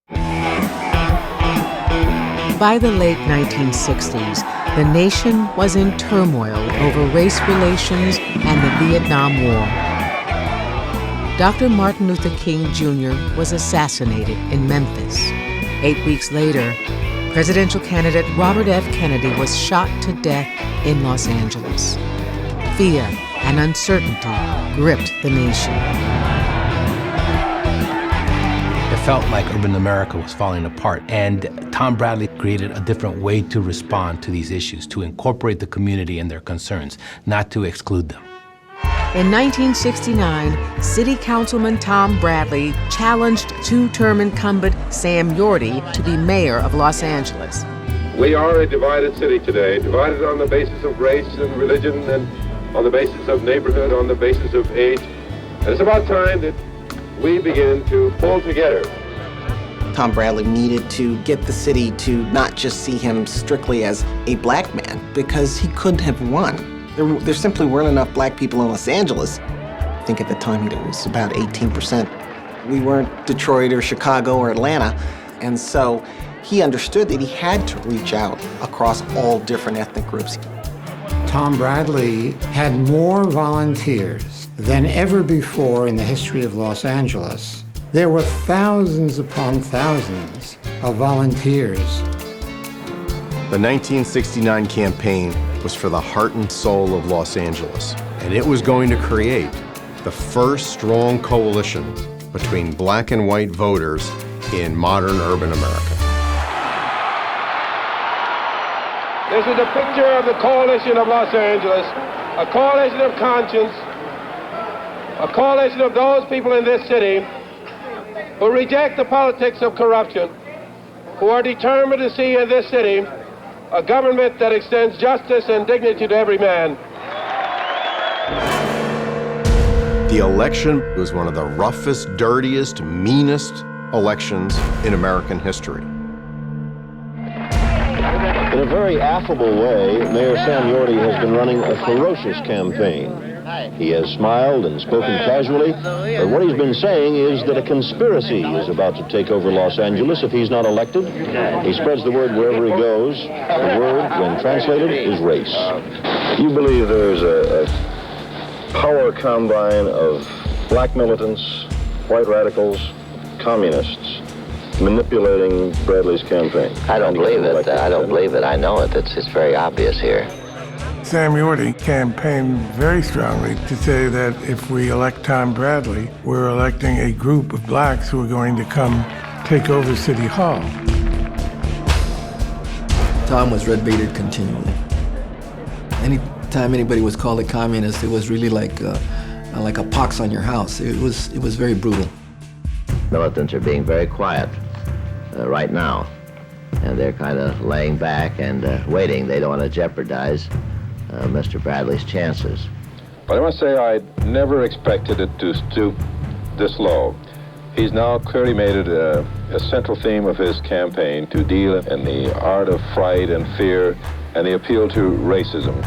By the late 1960s, the nation was in turmoil over race relations and the Vietnam War. Dr. Martin Luther King Jr. was assassinated in Memphis. 8 weeks later, presidential candidate Robert F. Kennedy was shot to death in Los Angeles. Fear and uncertainty gripped the nation. It felt like urban America was falling apart, and Tom Bradley created a different way to respond to these issues, to incorporate the community and their concerns, not to exclude them. In 1969, City Councilman Tom Bradley challenged two-term incumbent Sam Yorty to be mayor of Los Angeles. We are a divided city today, divided on the basis of race and religion and on the basis of neighborhood, on the basis of age. And it's about time that we begin to pull together. Tom Bradley needed to get the city to not just see him strictly as a black man, because he couldn't have won. There simply weren't enough black people in Los Angeles. I think at the time it was about 18%. We weren't Detroit or Chicago or Atlanta, and so he understood that he had to reach out across all different ethnic groups. Tom Bradley had more volunteers than ever before in the history of Los Angeles. There were thousands upon thousands of volunteers. The 1969 campaign was for the heart and soul of Los Angeles, and it was going to create the first strong coalition between black and white voters in modern urban America. This is a picture of the coalition of Los Angeles, a coalition of conscience, a coalition of those people in this city who reject the politics of corruption, who are determined to see in this city a government that extends justice and dignity to every man. The election was one of the roughest, dirtiest, meanest elections in American history. In a very affable way, Mayor Sam Yorty has been running a ferocious campaign. He has smiled and spoken casually, but what he's been saying is that a conspiracy is about to take over Los Angeles if he's not elected. He spreads the word wherever he goes. The word, when translated, is race. You believe there's a power combine of black militants, white radicals, communists manipulating Bradley's campaign? I don't believe it. I don't believe it. I know it. It's very obvious here. Sam Yorty campaigned very strongly to say that if we elect Tom Bradley, we're electing a group of blacks who are going to come take over City Hall. Tom was red-baited continually. Anytime anybody was called a communist, it was really like a pox on your house. It was very brutal. Militants are being very quiet right now, and they're kind of laying back and waiting. They don't want to jeopardize Mr. Bradley's chances. But I must say I never expected it to stoop this low. He's now clearly made it a central theme of his campaign to deal in the art of fright and fear and the appeal to racism.